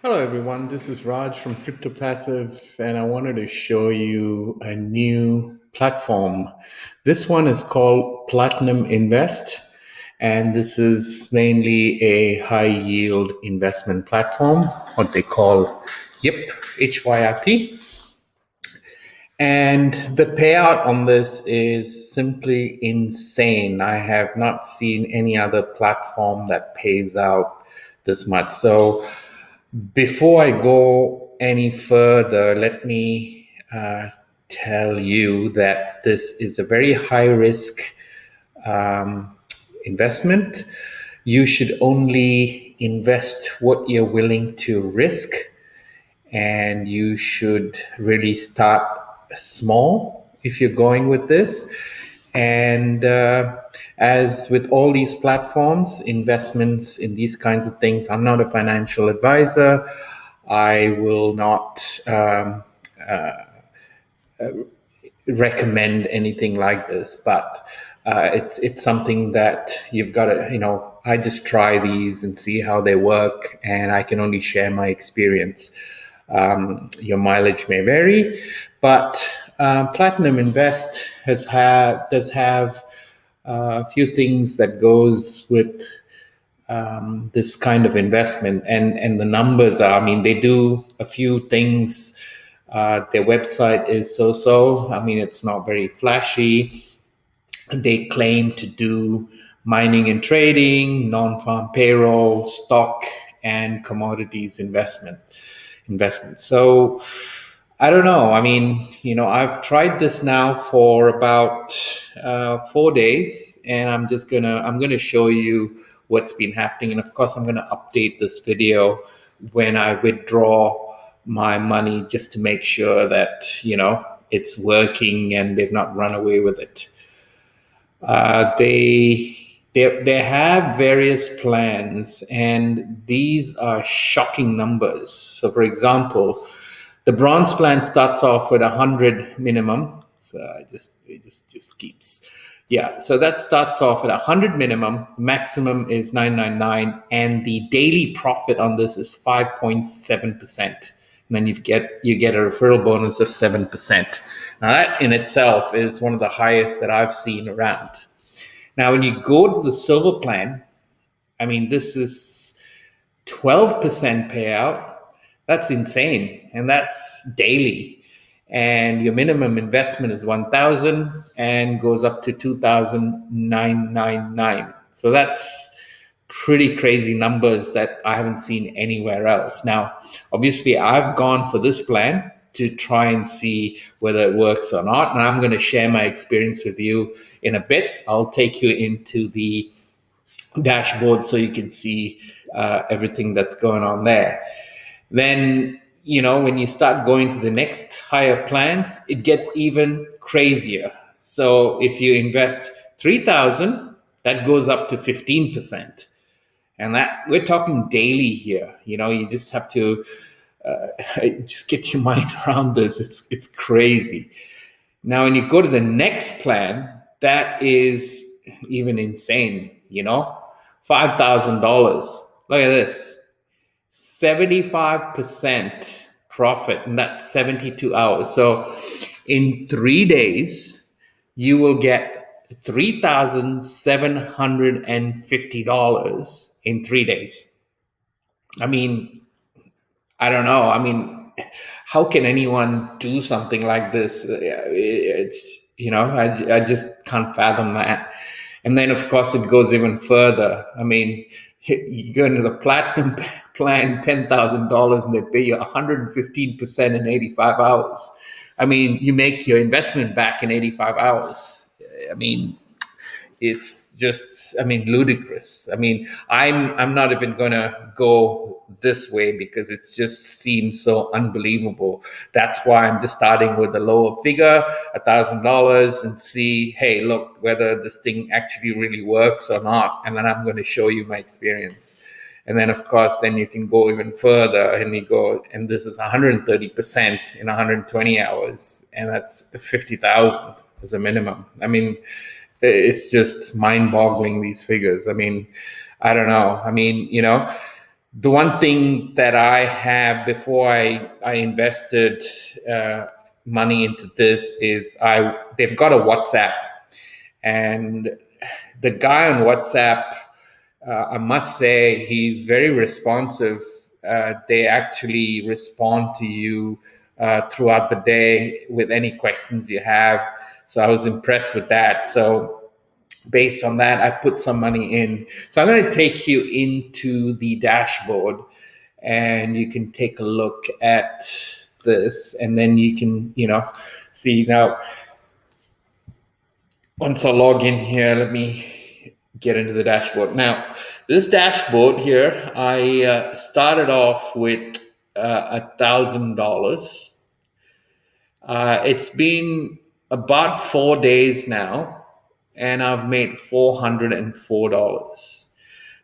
Hello, everyone. This is Raj from Crypto Passive, and I wanted to show you a new platform. This one is called Platinum Invest, and this is mainly a high yield investment platform, what they call YIP, HYIP. And the payout on this is simply insane. I have not seen any other platform that pays out this much. So, before I go any further, let me tell you that this is a very high risk um, investment. You should only invest what you're willing to risk, and you should really start small if you're going with this. And as with all these platforms, investments in these kinds of things, I'm not a financial advisor. I will not recommend anything like this, but it's something that you've got to, I just try these and see how they work, and I can only share my experience. Your mileage may vary, but Platinum Invest does have a few things that goes with this kind of investment, and the numbers are. I mean, they do a few things. Their website is so. I mean, it's not very flashy. They claim to do mining and trading, non-farm payroll, stock, and commodities investment. So I don't know. I mean, I've tried this now for about 4 days, and I'm gonna show you what's been happening, and of course, I'm gonna update this video when I withdraw my money just to make sure that it's working and they've not run away with it. They have various plans, and these are shocking numbers. So, for example, the bronze plan starts off with 100 minimum. So it just keeps, yeah. So that starts off at 100 minimum. Maximum is 999, and the daily profit on this is 5.7%. And then you get a referral bonus of 7%. Now that in itself is one of the highest that I've seen around. Now, when you go to the silver plan, I mean, this is 12% payout. That's insane. And that's daily. And your minimum investment is 1,000 and goes up to 2,999. So that's pretty crazy numbers that I haven't seen anywhere else. Now, obviously, I've gone for this plan to try and see whether it works or not. And I'm going to share my experience with you in a bit. I'll take you into the dashboard so you can see everything that's going on there. Then, when you start going to the next higher plans, it gets even crazier. So if you invest 3,000, that goes up to 15%. And that we're talking daily here. You just have to just get your mind around this. It's crazy. Now, when you go to the next plan, that is even insane. $5,000. Look at this, 75% profit, and that's 72 hours. So, in 3 days, you will get $3,750 in 3 days. I mean, I don't know. I mean, how can anyone do something like this? It's, I just can't fathom that. And then, of course, it goes even further. I mean, you go into the platinum plan, $10,000, and they pay you 115% in 85 hours. I mean, you make your investment back in 85 hours. I mean, it's just, I mean, ludicrous. I mean, I'm not even gonna go this way because it just seems so unbelievable. That's why I'm just starting with a lower figure, $1,000, and see, hey, look, whether this thing actually really works or not. And then I'm going to show you my experience. And then, of course, then you can go even further, and you go, and this is 130% in 120 hours, and that's 50,000 as a minimum. I mean, it's just mind-boggling, these figures. I mean, I don't know. I mean, The one thing that I have before I invested money into this is they've got a WhatsApp, and the guy on WhatsApp, I must say, he's very responsive. They actually respond to you throughout the day with any questions you have. So I was impressed with that. So based on that, I put some money in. So I'm going to take you into the dashboard, and you can take a look at this, and then you can, see now. Once I log in here, let me get into the dashboard. Now, this dashboard here, I started off with $1,000. It's been about 4 days now, and I've made $404.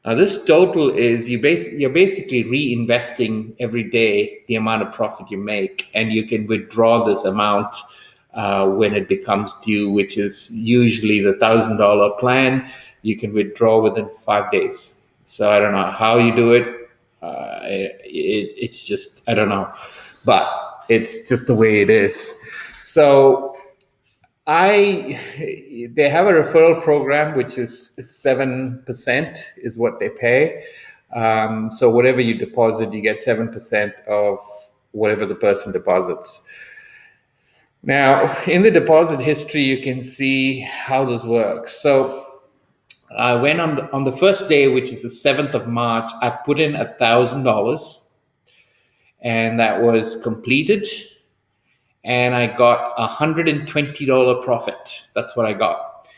Now, this total is you're basically reinvesting every day the amount of profit you make, and you can withdraw this amount when it becomes due, which is usually the $1,000 plan. You can withdraw within 5 days. So I don't know how you do it. It's just, I don't know, but it's just the way it is. So they have a referral program, which is 7% is what they pay. So whatever you deposit, you get 7% of whatever the person deposits. Now, in the deposit history, you can see how this works. So I went on the first day, which is the 7th of March, I put in $1,000, and that was completed. And I got $120 profit. That's what I got.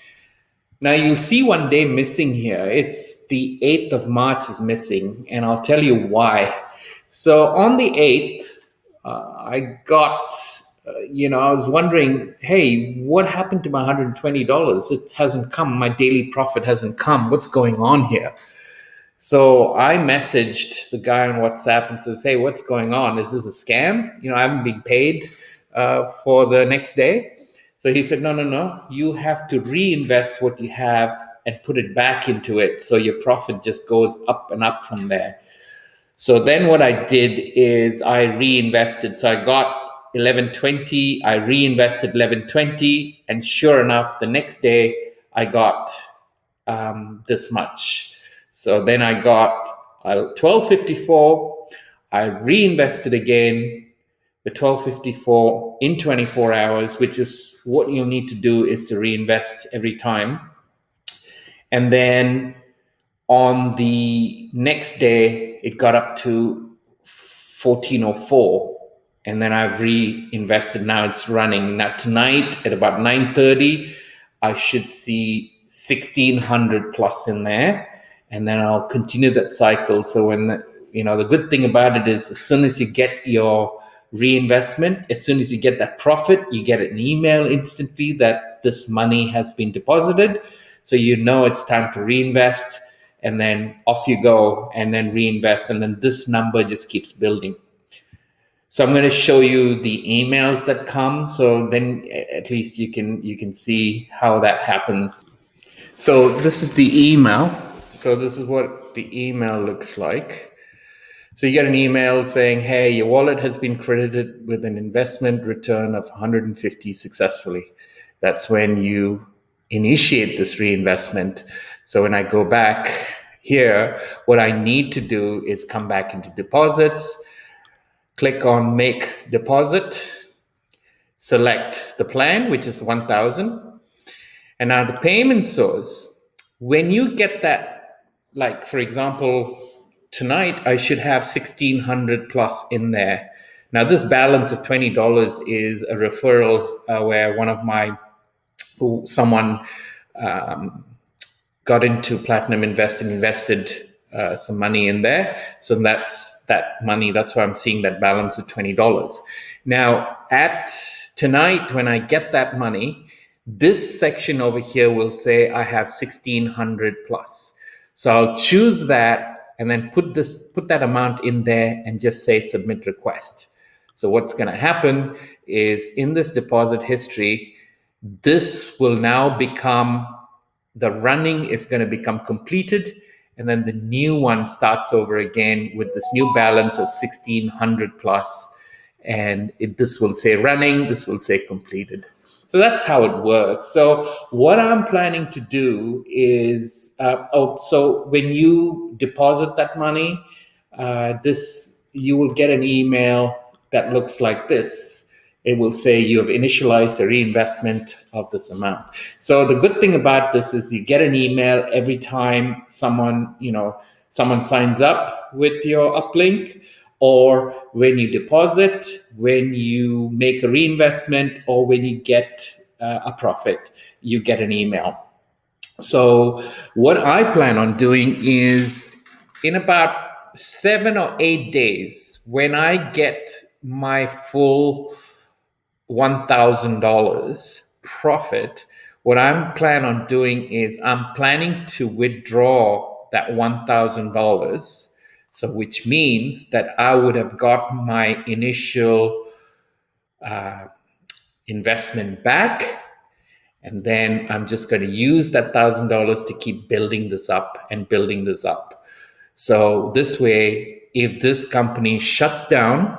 Now you'll see one day missing here. It's the 8th of March is missing, and I'll tell you why. So on the 8th, I got, I was wondering, hey, what happened to my $120? It hasn't come. My daily profit hasn't come. What's going on here? So I messaged the guy on WhatsApp and says, hey, what's going on? Is this a scam? I haven't been paid for the next day. So he said, no, you have to reinvest what you have and put it back into it. So your profit just goes up and up from there. So then what I did is I reinvested. So I got 1120, I reinvested 1120, and sure enough, the next day I got this much. So then I got 1254, I reinvested again, the 1254 in 24 hours, which is what you'll need to do, is to reinvest every time. And then on the next day, it got up to 1404. And then I've reinvested. Now it's running. Now tonight at about 9:30, I should see 1600 plus in there. And then I'll continue that cycle. So when, the good thing about it is, as soon as you get your reinvestment, as soon as you get that profit, you get an email instantly that this money has been deposited. So it's time to reinvest, and then off you go, and then reinvest, and then this number just keeps building. So I'm going to show you the emails that come, so then at least you can see how that happens. So this is the email. So this is what the email looks like. So you get an email saying, hey, your wallet has been credited with an investment return of 150 successfully. That's when you initiate this reinvestment. So when I go back here, what I need to do is come back into deposits, click on make deposit, select the plan, which is 1,000. And now the payment source, when you get that, like for example, tonight I should have 1,600 plus in there. Now this balance of $20 is a referral where someone got into Platinum Invest and invested some money in there. So that's that money. That's why I'm seeing that balance of $20. Now at tonight, when I get that money, this section over here will say I have 1,600 plus. So I'll choose that and then put that amount in there and just say submit request. So what's going to happen is, in this deposit history, this will now become, the running is going to become completed, and then the new one starts over again with this new balance of 1600 plus, and this will say running, this will say completed. So that's how it works. So what I'm planning to do is, so when you deposit that money, this you will get an email that looks like this. It will say you have initialized a reinvestment of this amount. So the good thing about this is you get an email every time someone signs up with your uplink, or when you deposit, when you make a reinvestment, or when you get a profit, you get an email. So what I plan on doing is, in about 7 or 8 days, when I get my full $1,000 profit, what I'm planning on doing is I'm planning to withdraw that $1,000. So, which means that I would have got my initial investment back, and then I'm just going to use that $1,000 to keep building this up and building this up. So this way, if this company shuts down,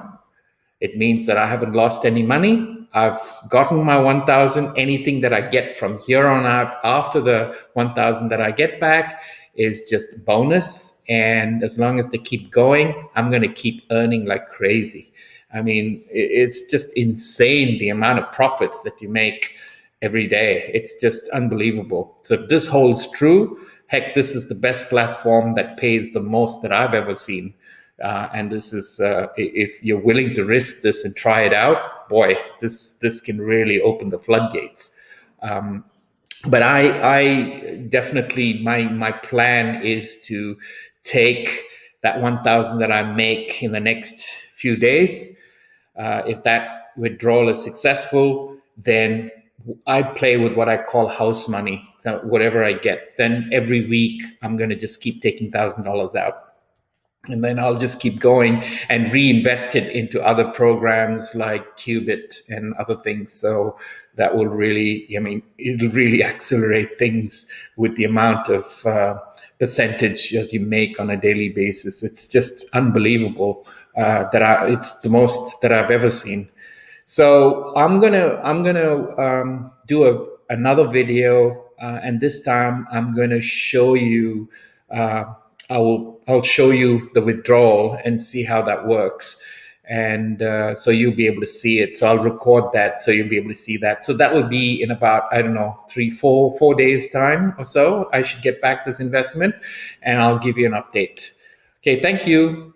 it means that I haven't lost any money. I've gotten my 1,000. Anything that I get from here on out after the 1,000 that I get back is just bonus. And as long as they keep going, I'm going to keep earning like crazy. I mean, it's just insane the amount of profits that you make every day. It's just unbelievable. So if this holds true, heck, this is the best platform that pays the most that I've ever seen. And this is, if you're willing to risk this and try it out, boy, this can really open the floodgates. But I definitely, my plan is to take that 1,000 that I make in the next few days. If that withdrawal is successful, then I play with what I call house money. So whatever I get, then every week I'm going to just keep taking $1,000 out. And then I'll just keep going and reinvest it into other programs like Qubit and other things. So that will really, it'll really accelerate things with the amount of percentage that you make on a daily basis. It's just unbelievable. It's the most that I've ever seen. So I'm gonna do another video, and this time I'm gonna show you. I'll show you the withdrawal and see how that works, and so you'll be able to see it. So I'll record that, so you'll be able to see that. So that will be in about, I don't know, 4 days time or so. I should get back this investment, and I'll give you an update. Okay, thank you.